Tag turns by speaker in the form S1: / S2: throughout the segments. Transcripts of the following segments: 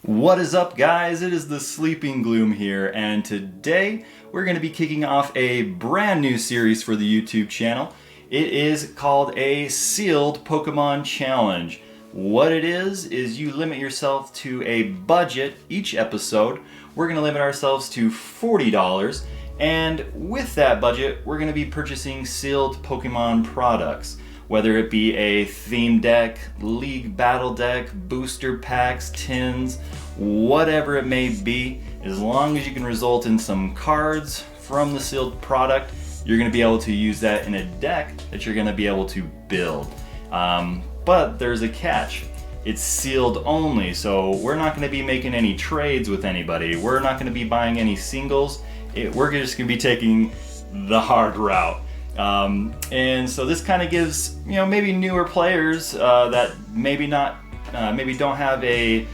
S1: What is up, guys? It is the Sleeping Gloom here, and today we're going to be kicking off a brand new series for the YouTube channel. It is called a Sealed Pokemon Challenge. What it is you limit yourself to a budget each episode. We're going to limit ourselves to $40, and with that budget, we're going to be purchasing sealed Pokemon products. Whether it be a theme deck, league battle deck, booster packs, tins, whatever it may be, as long as you can result in some cards from the sealed product, you're going to be able to use that in a deck that you're going to be able to build. But there's a catch. It's sealed only, so we're not going to be making any trades with anybody. We're not going to be buying any singles. We're just going to be taking the hard route. And so this kind of gives, maybe newer players that maybe don't have a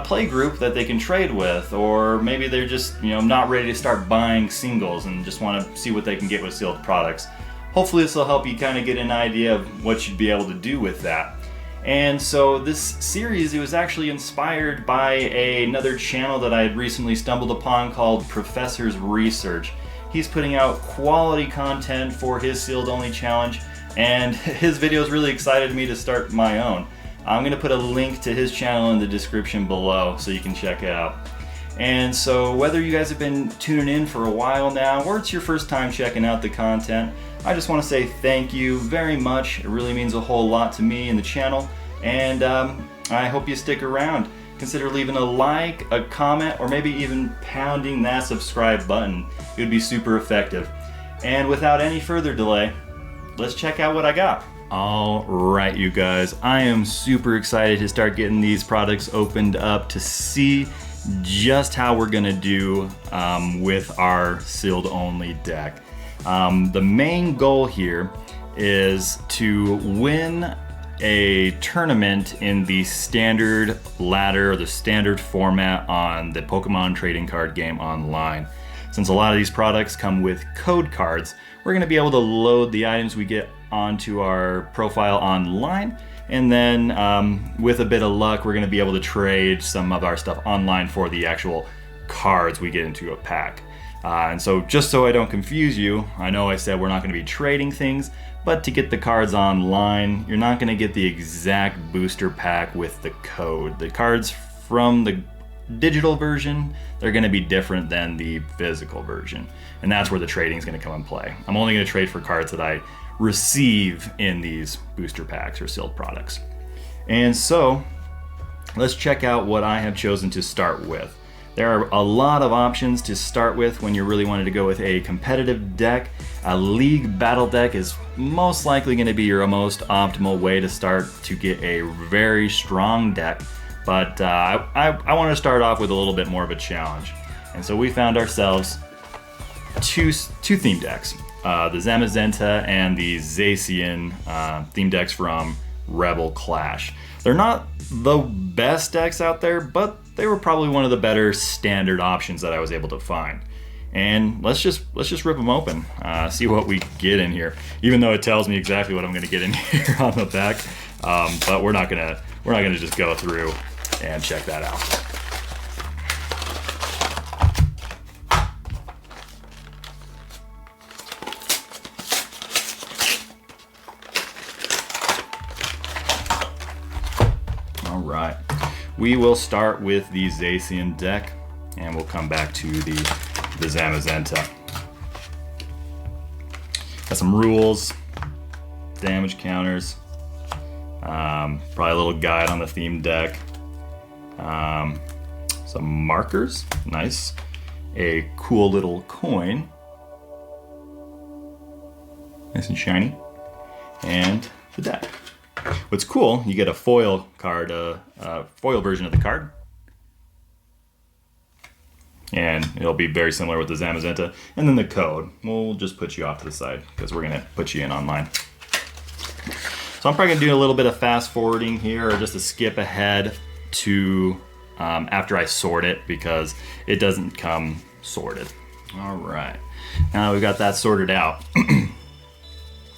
S1: play group that they can trade with, or maybe they're just, not ready to start buying singles and just want to see what they can get with sealed products. Hopefully this will help you kind of get an idea of what you'd be able to do with that. And so this series, it was actually inspired by another channel that I had recently stumbled upon called Professor's Research. He's putting out quality content for his sealed only challenge, and his videos really excited me to start my own. I'm going to put a link to his channel in the description below so you can check it out. And so whether you guys have been tuning in for a while now, or it's your first time checking out the content, I just want to say thank you very much. It really means a whole lot to me and the channel, and I hope you stick around. Consider leaving a like, a comment, or maybe even pounding that subscribe button. It would be super effective. And without any further delay, let's check out what I got. All right, you guys, I am super excited to start getting these products opened up to see just how we're gonna do with our sealed only deck. The main goal here is to win a tournament in the standard ladder or the standard format on the Pokemon trading card game online. Since a lot of these products come with code cards, we're going to be able to load the items we get onto our profile online, and then with a bit of luck, we're going to be able to trade some of our stuff online for the actual cards we get into a pack. And so just so I don't confuse you, I know I said we're not going to be trading things, but to get the cards online, you're not going to get the exact booster pack with the code. The cards from the digital version, they're going to be different than the physical version. And that's where the trading is going to come in play. I'm only going to trade for cards that I receive in these booster packs or sealed products. And so let's check out what I have chosen to start with. There are a lot of options to start with when you're really wanting to go with a competitive deck. A league battle deck is most likely going to be your most optimal way to start to get a very strong deck. But I want to start off with a little bit more of a challenge. And so we found ourselves two theme decks. The Zamazenta and the Zacian theme decks from Rebel Clash. They're not the best decks out there, but they were probably one of the better standard options that I was able to find. And let's just rip them open, see what we get in here. Even though it tells me exactly what I'm going to get in here on the back, but we're not gonna just go through and check that out. All right. We will start with the Zacian deck, and we'll come back to the Zamazenta. Got some rules, damage counters, probably a little guide on the theme deck, some markers, nice, a cool little coin, nice and shiny, and the deck. What's cool, you get a foil card, foil version of the card. And it'll be very similar with the Zamazenta. And then the code, we'll just put you off to the side because we're gonna put you in online. So I'm probably gonna do a little bit of fast forwarding here, or just a skip ahead to after I sort it, because it doesn't come sorted. All right, now we've got that sorted out.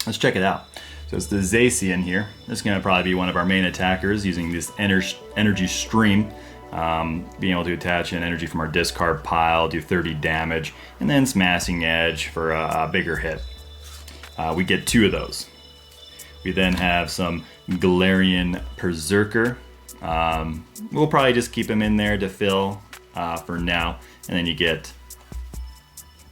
S1: Let's check it out. So it's the Zacian here. This is going to probably be one of our main attackers using this energy stream. being able to attach an energy from our discard pile, do 30 damage, and then Smashing Edge for a bigger hit. We get 2 of those. We then have some Galarian Berserker. We'll probably just keep him in there to fill for now, and then you get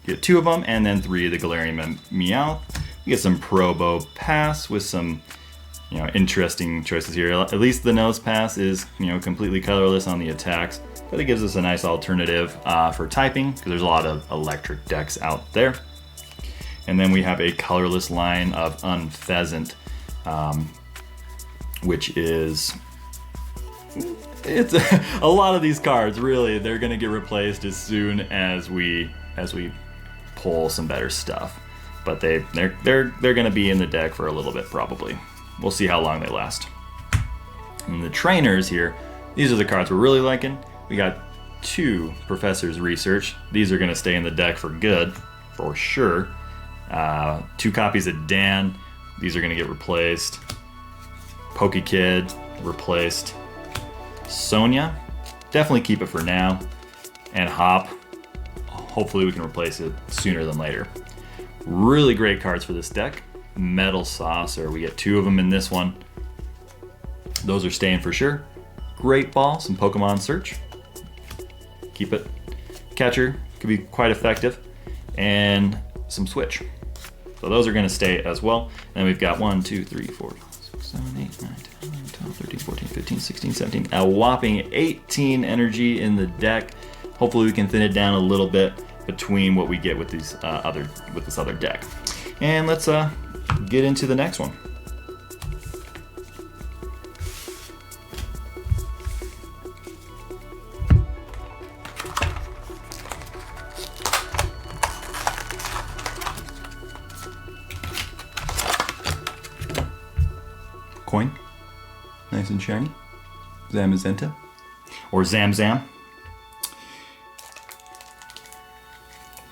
S1: 2 of them, and then 3 of the Galarian Meowth. You get some Probo Pass with some, interesting choices here. At least the Nose Pass is, completely colorless on the attacks, but it gives us a nice alternative for typing, because there's a lot of electric decks out there. And then we have a colorless line of Unpheasant, which is, it's a lot of these cards, really, they're gonna get replaced as soon as we pull some better stuff. But they're gonna be in the deck for a little bit, probably. We'll see how long they last. And the trainers here, these are the cards we're really liking. We got 2 Professor's Research. These are gonna stay in the deck for good, for sure. 2 copies of Dan. These are gonna get replaced. Pokekid, replaced. Sonia, definitely keep it for now. And Hop, hopefully we can replace it sooner than later. Really great cards for this deck. Metal Saucer, we get 2 of them in this one. Those are staying for sure. Great Ball, some Pokemon Search. Keep it. Catcher, could be quite effective. And some Switch. So those are gonna stay as well. And then we've got 1, 2, 3, 4, 5, 6, 7, 8, 9, 10, 11, 12, 13, 14, 15, 16, 17. A whopping 18 energy in the deck. Hopefully we can thin it down a little bit between what we get with this other deck. And let's get into the next one. Coin, nice and shiny. Zamazenta, or Zamzam.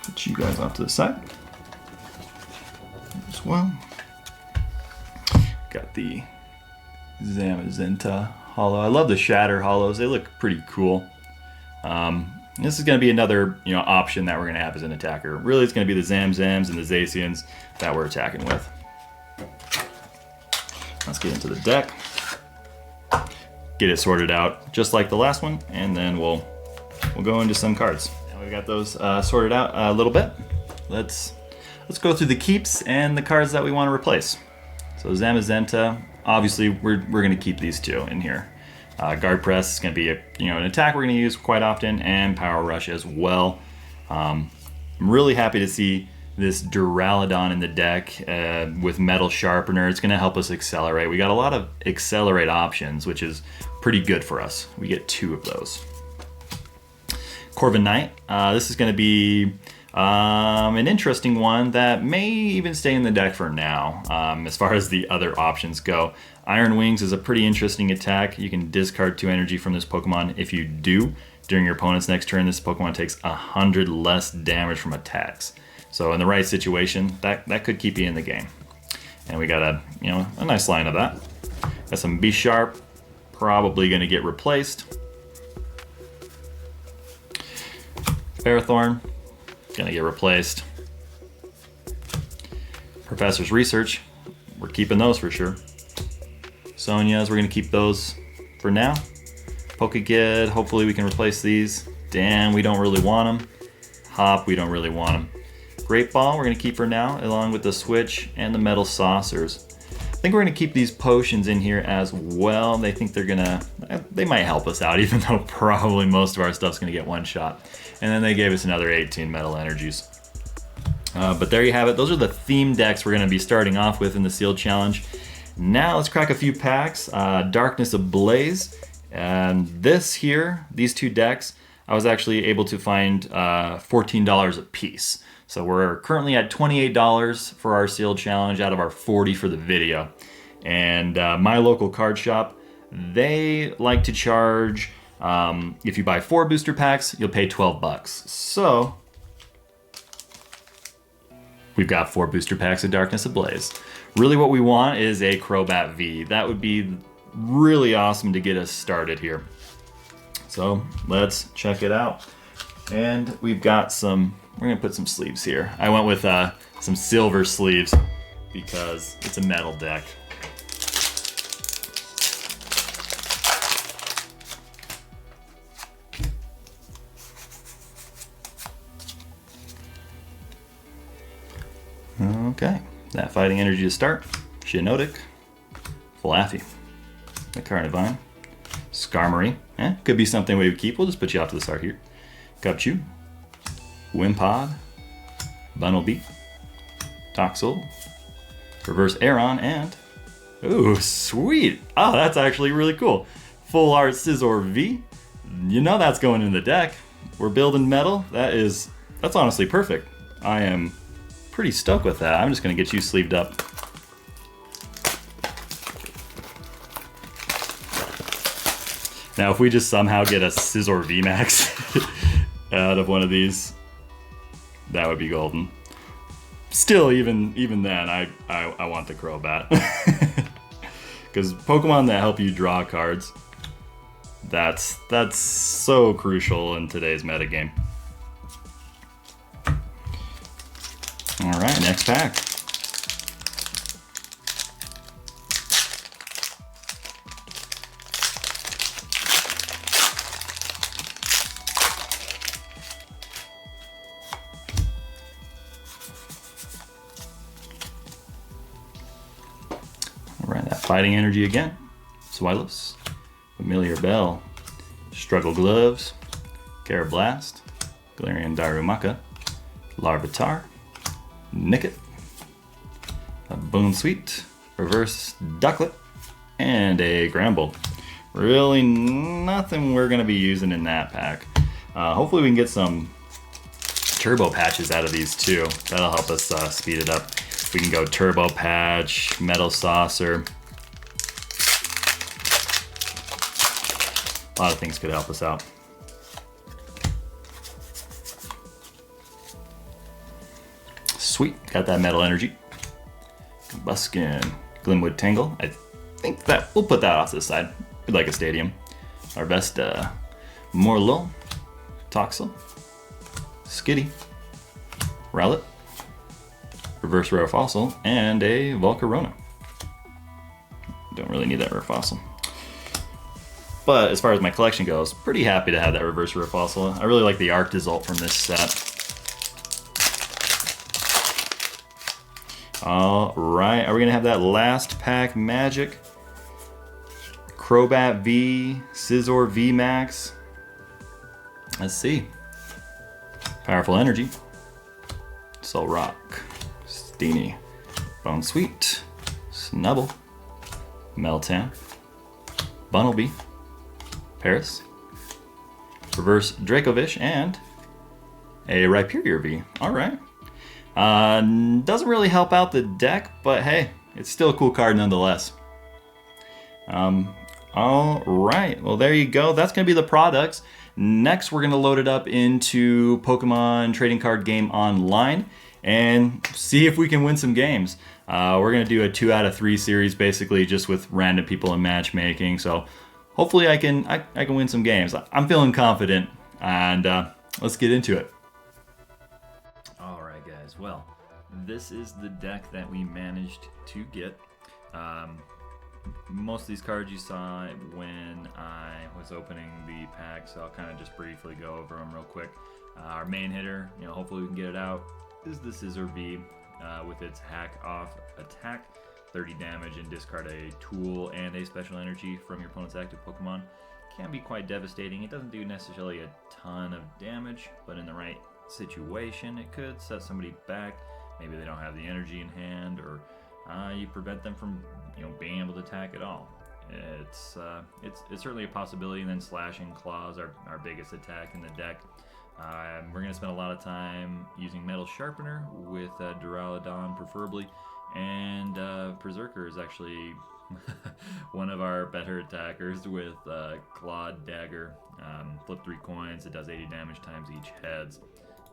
S1: Put you guys off to the side as well. Got the Zamazenta holo. I love the Shatter holos. They look pretty cool. This is going to be another option that we're going to have as an attacker. Really, it's going to be the Zamzams and the Zacians that we're attacking with. Let's get into the deck. Get it sorted out just like the last one, and then we'll go into some cards. Now we've got those sorted out a little bit. Let's go through the keeps and the cards that we want to replace. So Zamazenta, obviously we're going to keep these 2 in here. Guard Press is going to be an attack we're going to use quite often, and Power Rush as well. I'm really happy to see this Duraludon in the deck with Metal Sharpener. It's going to help us accelerate. We got a lot of accelerate options, which is pretty good for us. We get 2 of those. Corviknight. This is going to be an interesting one that may even stay in the deck for now, as far as the other options go. Iron Wings is a pretty interesting attack. You can discard 2 energy from this Pokemon. If you do, during your opponent's next turn, this Pokemon takes 100 less damage from attacks. So in the right situation, that could keep you in the game. And we got a nice line of that. Got some B-Sharp, probably going to get replaced. Ferrothorn, going to get replaced. Professor's Research, we're keeping those for sure. Sonia's, we're going to keep those for now. Pokekid, hopefully we can replace these. Dan, we don't really want them. Hop, we don't really want them. Great Ball, we're going to keep for now, along with the Switch and the Metal Saucers. I think we're going to keep these potions in here as well. They think they might help us out, even though probably most of our stuff's going to get one shot. And then they gave us another 18 Metal Energies. But there you have it. Those are the theme decks we're going to be starting off with in the Sealed Challenge. Now let's crack a few packs. Darkness Ablaze. And these 2 decks, I was actually able to find $14 a piece. So we're currently at $28 for our Sealed Challenge out of our $40 for the video. And my local card shop, they like to charge, if you buy 4 booster packs, you'll pay 12 bucks. So we've got 4 booster packs of Darkness Ablaze. Really what we want is a Crobat V. That would be really awesome to get us started here. So let's check it out. And we've got some, we're gonna put some sleeves here. I went with some silver sleeves because it's a metal deck. Okay, that fighting energy to start. Shiinotic, Flaffy, the Carnivine, Skarmory, could be something we would keep. We'll just put you off to the start here. Cupchew, Wimpod, Bunnelby, Toxel, Reverse Aeron, and ooh, sweet! Oh, that's actually really cool. Full Art Scizor V. You know that's going in the deck. We're building metal. That's honestly perfect. I am pretty stoked with that. I'm just gonna get you sleeved up. Now, if we just somehow get a Scizor VMAX out of one of these, that would be golden. Still, even then, I want the Crobat. Because Pokemon that help you draw cards, that's so crucial in today's metagame. All right, next pack. All right, that fighting energy again. Swilus, Familiar Bell, Struggle Gloves, Carablast, Galarian Darumaka, Larvitar, Nickit, a Boon Sweet, Reverse Ducklet, and a Gramble. Really nothing we're going to be using in that pack. Hopefully we can get some Turbo Patches out of these too. That'll help us speed it up. We can go Turbo Patch, Metal Saucer. A lot of things could help us out. Sweet, got that metal energy. Combuskin, Glimwood Tangle. I think that we'll put that off to the side. We'd like a stadium. Harvesta, Morlul, Toxel, Skitty, Rowlet, Reverse Rare Fossil, and a Volcarona. Don't really need that Rare Fossil. But as far as my collection goes, pretty happy to have that Reverse Rare Fossil. I really like the Arctozolt from this set. All right, are we gonna have that last pack magic? Crobat V, Scizor V Max. Let's see. Powerful Energy, Solrock, Steenie, Bone Sweet, Snubble, Meltan, Bunnelby, Paris, Reverse Dracovish, and a Rhyperior V. All right. Doesn't really help out the deck, but hey, it's still a cool card nonetheless. All right, well there you go. That's gonna be the products. Next, we're gonna load it up into Pokemon Trading Card Game Online and see if we can win some games. We're gonna do a 2 out of 3 series, basically just with random people in matchmaking. So hopefully I can win some games. I'm feeling confident, and let's get into it. All right, guys. Well, this is the deck that we managed to get. Most of these cards you saw when I was opening the pack, so I'll kind of just briefly go over them real quick. Our main hitter, hopefully we can get it out, is the Scizor V with its hack off attack, 30 damage, and discard a tool and a special energy from your opponent's active Pokemon. Can be quite devastating. It doesn't do necessarily a ton of damage, but in the right situation it could set somebody back. Maybe they don't have the energy in hand, or you prevent them from being able to attack at all. It's certainly a possibility. And then Slashing Claws, our biggest attack in the deck. We're going to spend a lot of time using Metal Sharpener with Duraludon preferably, and Berserker is actually one of our better attackers with Clawed Dagger. Flip 3 coins, it does 80 damage times each heads,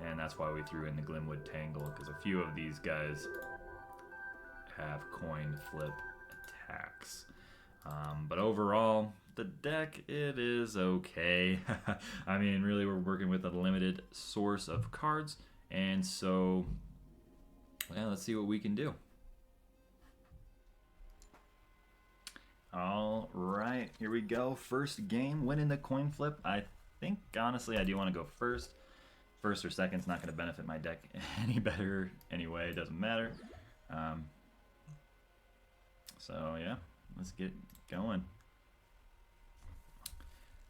S1: and that's why we threw in the Glimwood Tangle, because a few of these guys have coin flip attacks. But overall, the deck, it is okay. I mean, really, we're working with a limited source of cards, and so, yeah, let's see what we can do. All right, here we go. First game, winning the coin flip. I think, honestly, I do want to go first. First or second's not going to benefit my deck any better anyway. It doesn't matter. So, yeah, let's get going.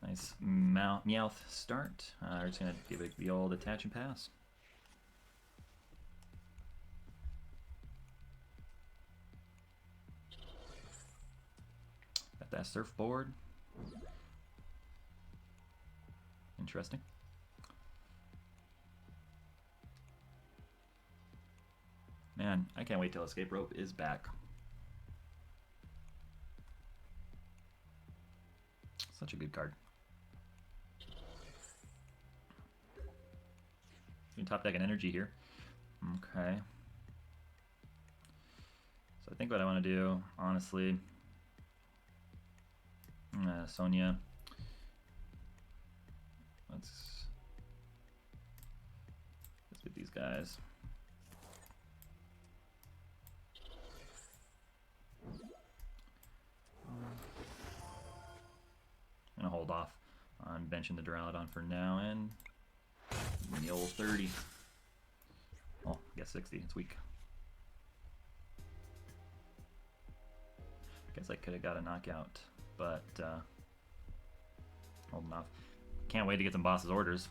S1: Nice Meowth start. We're just going to give it the old attach and pass. Got that surfboard. Interesting. Man, I can't wait till Escape Rope is back. Such a good card. You can top deck an energy here. Okay. So I think what I want to do, honestly, Sonia. Let's get these guys. I'm gonna hold off on benching the Duraludon for now and the old 30. Oh, I guess 60. It's weak. Guess I could have got a knockout, but holding off. Can't wait to get some boss's orders.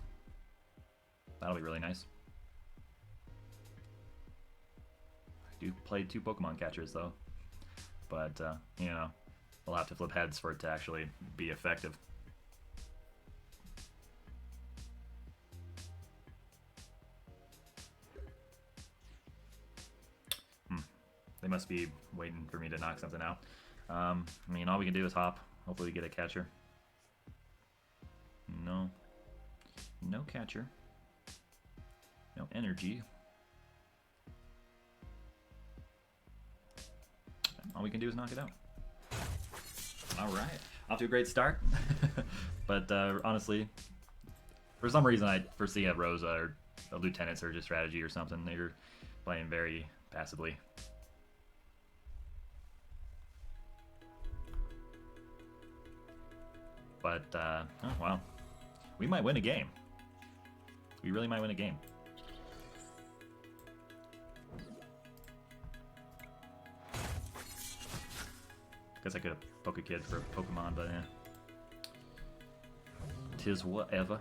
S1: That'll be really nice. I do play 2 Pokemon catchers though, but you know, we'll have to flip heads for it to actually be effective. They must be waiting for me to knock something out. I mean, all we can do is hop. Hopefully we get a catcher. No. No catcher. No energy. All we can do is knock it out. Alright. Off to a great start. But honestly, for some reason I foresee a Rosa or a Lieutenant Surge's strategy or something. They're playing very passively. But, oh wow. We might win a game. We really might win a game. Guess I could have Poke-Kid for a Pokemon, but yeah. Tis whatever.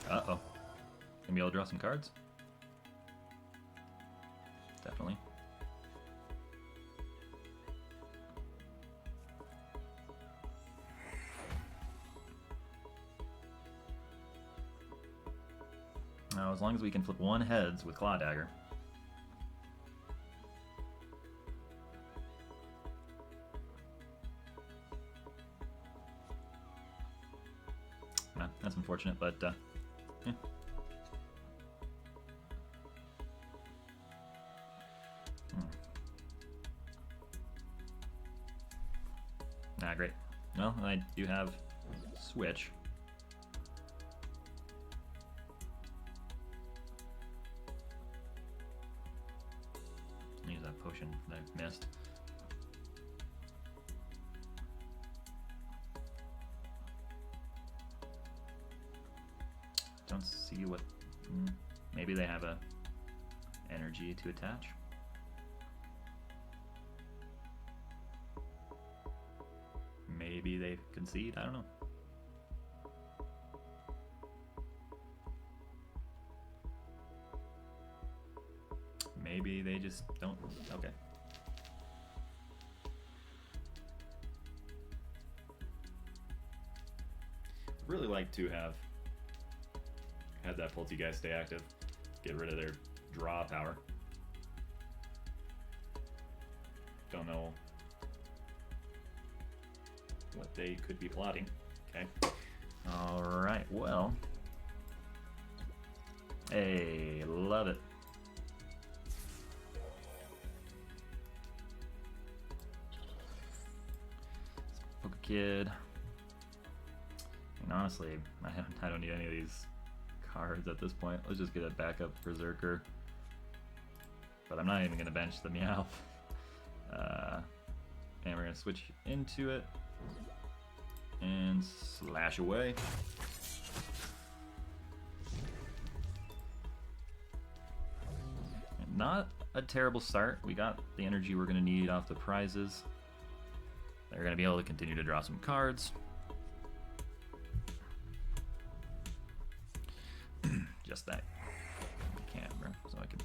S1: Uh-oh. Gonna be able to draw some cards? Definitely. Now, as long as we can flip 1 heads with Claw Dagger. That's unfortunate, but yeah. Ah, great. Well, I do have Switch. Use that potion that I missed. Don't see what... maybe they have a energy to attach. Maybe they concede, I don't know. Maybe they just don't. Okay. Really like to have had that Poltegeist stay active. Get rid of their draw power. Don't know what they could be plotting. Okay. Alright, well. Hey, love it. Kid. And honestly, I don't need any of these cards at this point. Let's just get a backup Berserker. But I'm not even going to bench the Meowth. And we're going to switch into it and slash away. And not a terrible start. We got the energy we're going to need off the prizes. They're going to be able to continue to draw some cards. Just that camera, so I can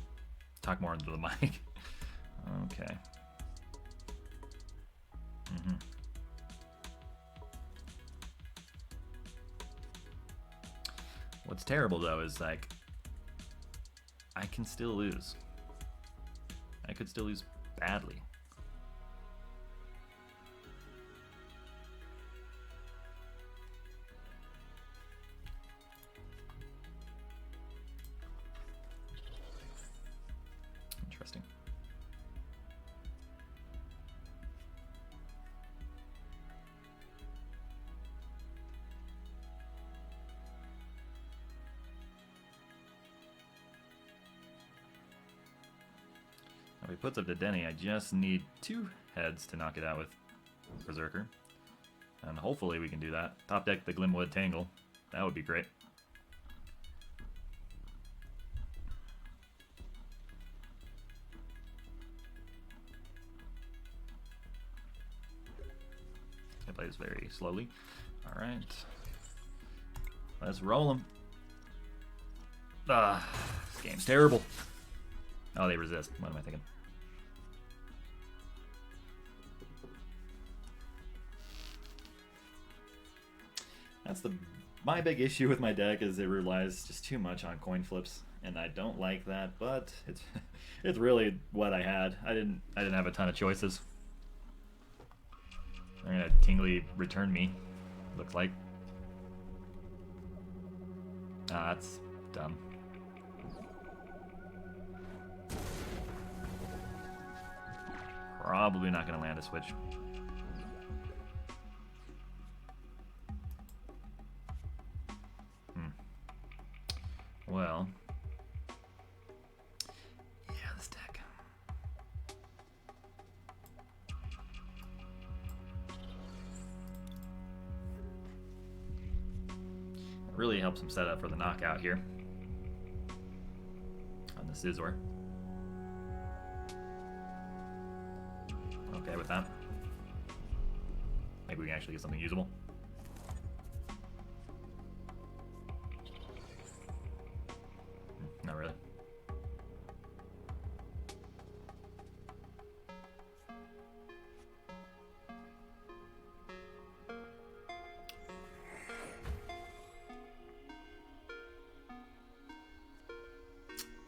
S1: talk more into the mic. Okay. What's terrible though is like I can still lose. I could still lose badly. Interesting. If he puts up the Denny, I just need 2 heads to knock it out with Berserker. And hopefully we can do that. Top deck the Glimwood Tangle. That would be great. I play this very slowly. Alright. Let's roll him. This game's terrible. Oh, they resist. What am I thinking? That's my big issue with my deck is it relies just too much on coin flips, and I don't like that. But it's really what I had. I didn't have a ton of choices. They're gonna tingly return me. Looks like. Ah, that's dumb. Probably not gonna land a switch. Well, yeah, this deck. It really helps him set up for the knockout here on the Scizor. Okay with that. Maybe we can actually get something usable. Not really.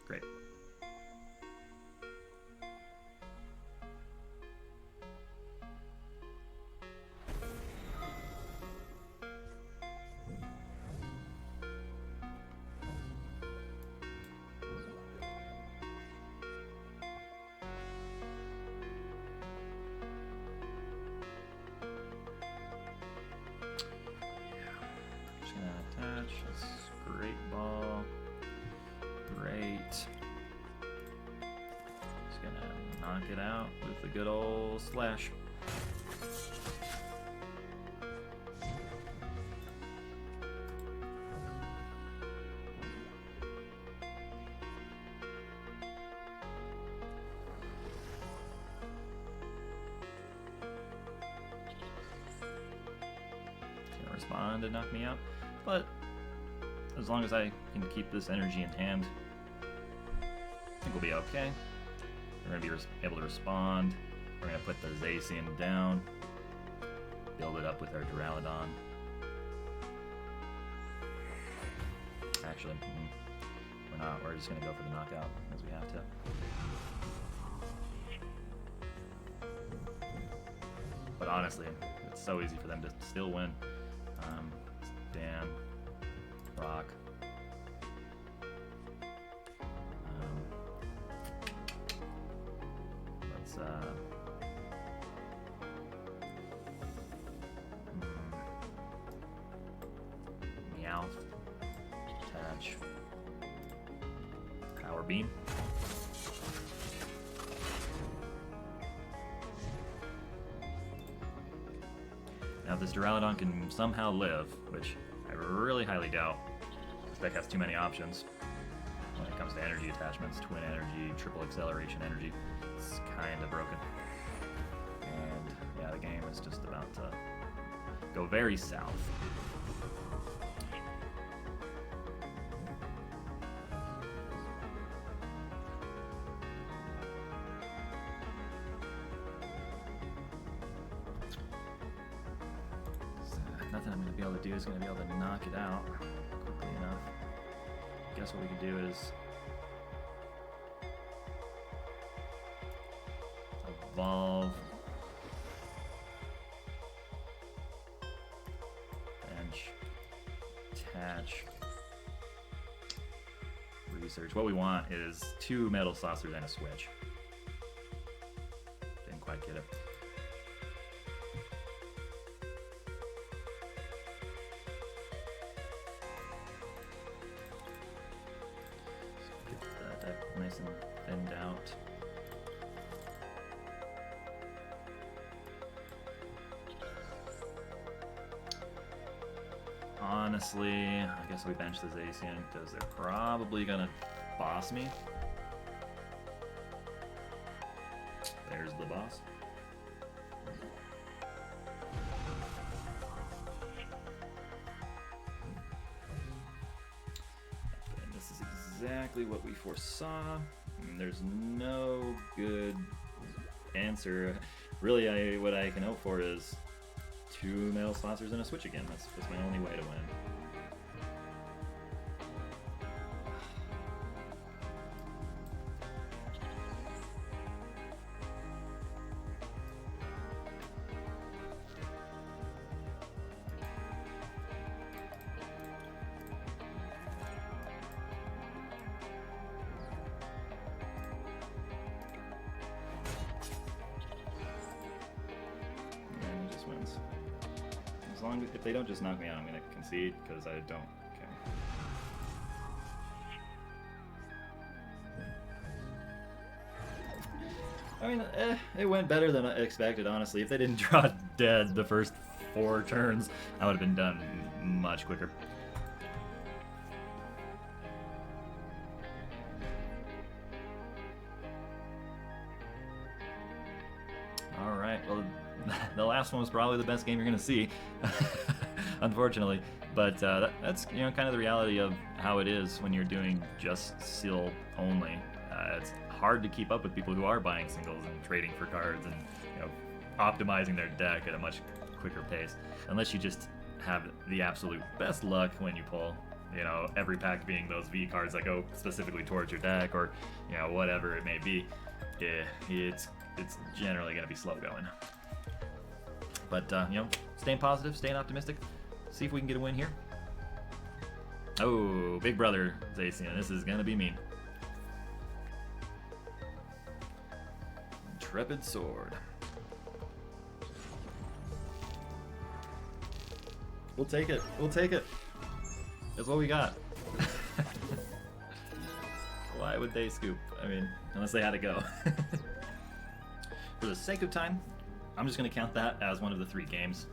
S1: Great. Attach, that's great ball. Great. Just gonna knock it out with the good old slash. Gonna respond to knock me out. But as long as I can keep this energy in hand, I think we'll be okay. We're going to be able to respond. We're going to put the Zacian down, build it up with our Duraludon. Actually, we're not. We're just going to go for the knockout as we have to. But honestly, it's so easy for them to still win. Dan, Rock. Let's punch. Power beam. Now if this Duraludon can somehow live, which I really highly doubt, this deck has too many options when it comes to energy attachments, twin energy, triple acceleration energy. It's kind of broken. And yeah, the game is just about to go very south. Nothing I'm going to be able to do is going to be able to knock it out quickly enough. I guess what we can do is evolve, bench, attach, research. What we want is 2 metal saucers and a switch. Didn't quite get it. Nice and thinned out. Honestly, I guess we bench the Zacian because they're probably gonna boss me. There's the boss. Exactly what we foresaw. There's no good answer. Really, what I can hope for is 2 metal saucers and a switch again. That's my only way to win. As long as if they don't just knock me out, I'm gonna concede because I don't. Okay. I mean, it went better than I expected, honestly. If they didn't draw dead the first 4 turns, I would have been done much quicker. All right. Well. The last one was probably the best game you're going to see, unfortunately. But that's kind of the reality of how it is when you're doing just seal only. It's hard to keep up with people who are buying singles and trading for cards and optimizing their deck at a much quicker pace. Unless you just have the absolute best luck when you pull, every pack being those V cards that go specifically towards your deck or whatever it may be. It's generally going to be slow going. But, staying positive, staying optimistic. See if we can get a win here. Oh, big brother, Zacian. This is going to be mean. Intrepid Sword. We'll take it. We'll take it. That's what we got. Why would they scoop? I mean, unless they had to go. For the sake of time, I'm just going to count that as one of the 3 games,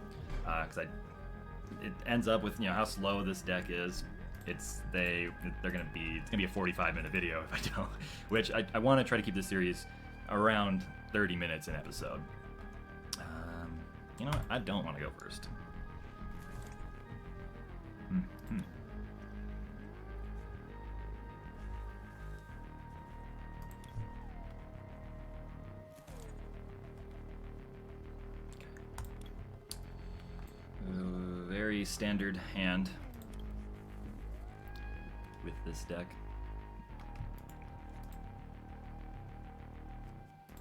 S1: because it ends up with how slow this deck is. It's gonna be a 45-minute video if I don't, which I want to try to keep this series around 30 minutes an episode. You know what? I don't want to go first. Very standard hand with this deck.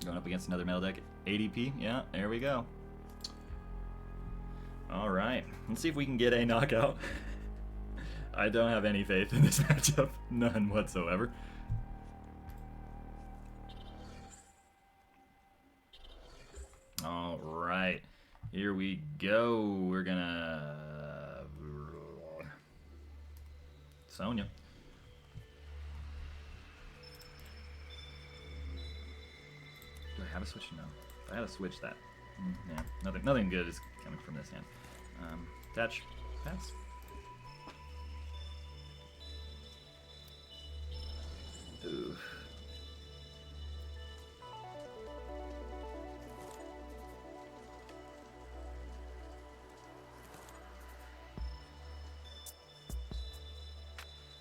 S1: Going up against another metal deck, ADP. Yeah, there we go. All right, let's see if we can get a knockout. I don't have any faith in this matchup, none whatsoever. All right, here we go. We're gonna Sonya. have a switch? No. I had to switch that. Yeah, nothing good is coming from this hand. Attach. Pass. Ooh.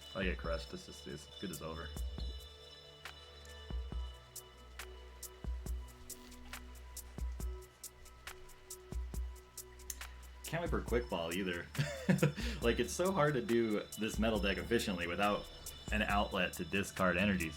S1: If I get crushed, this is as good as over. Can't wait for Quick Ball either. Like, it's so hard to do this metal deck efficiently without an outlet to discard energies.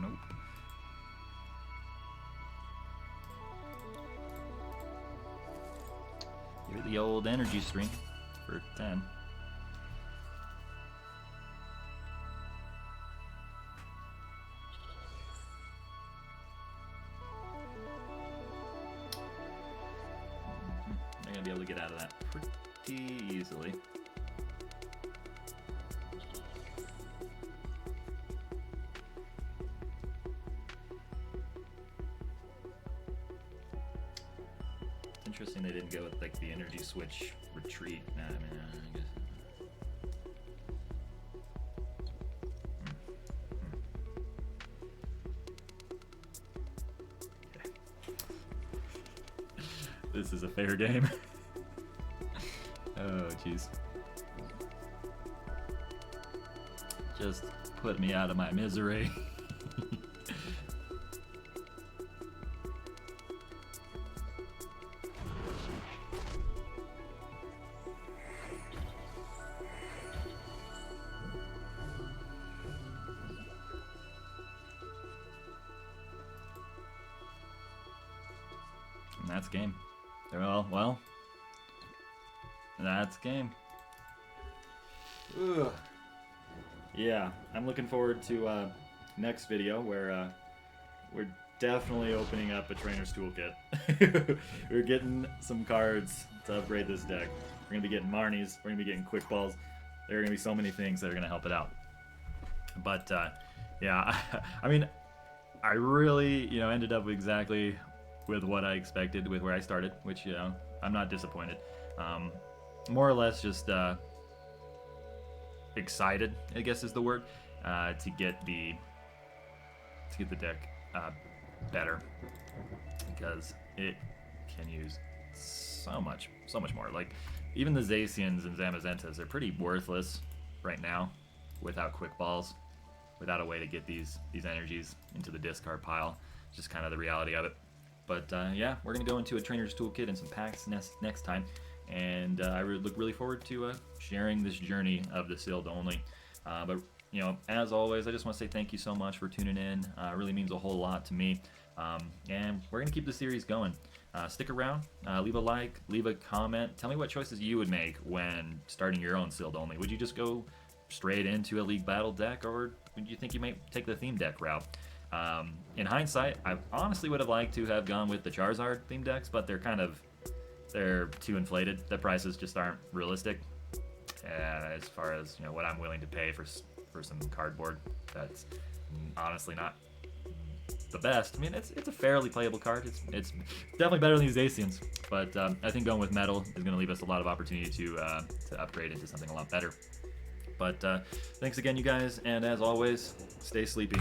S1: Nope. Give it the old energy string for 10. They're gonna be able to get out of that pretty easily. Interesting they didn't go with like the energy switch retreat. Nah, I mean, I guess. Okay. This is a fair game. Oh, jeez. Just put me out of my misery. And that's game. Well, that's game. Ugh. Yeah, I'm looking forward to next video where we're definitely opening up a trainer's toolkit. We're getting some cards to upgrade this deck. We're gonna be getting Marnies. We're gonna be getting Quick Balls. There are gonna be so many things that are gonna help it out. But yeah, I mean, I really ended up exactly with what I expected with where I started, which I'm not disappointed. More or less just excited, I guess is the word, to get the deck better, because it can use so much more. Like, even the Zacians and Zamazentas are pretty worthless right now without Quick Balls, without a way to get these energies into the discard pile. It's just kind of the reality of it. But yeah, we're going to go into a trainer's toolkit and some packs next time. And I look really forward to sharing this journey of the sealed only. But as always, I just want to say thank you so much for tuning in. It really means a whole lot to me. And we're going to keep the series going. Stick around, leave a like, leave a comment. Tell me what choices you would make when starting your own sealed only. Would you just go straight into a League Battle deck, or would you think you might take the theme deck route? In hindsight, I honestly would have liked to have gone with the Charizard theme decks, but they're too inflated. The prices just aren't realistic as far as what I'm willing to pay for some cardboard. That's honestly not the best. I mean, it's a fairly playable card. It's definitely better than these Zacians, but I think going with metal is going to leave us a lot of opportunity to upgrade into something a lot better. But thanks again, you guys, and as always, stay sleepy.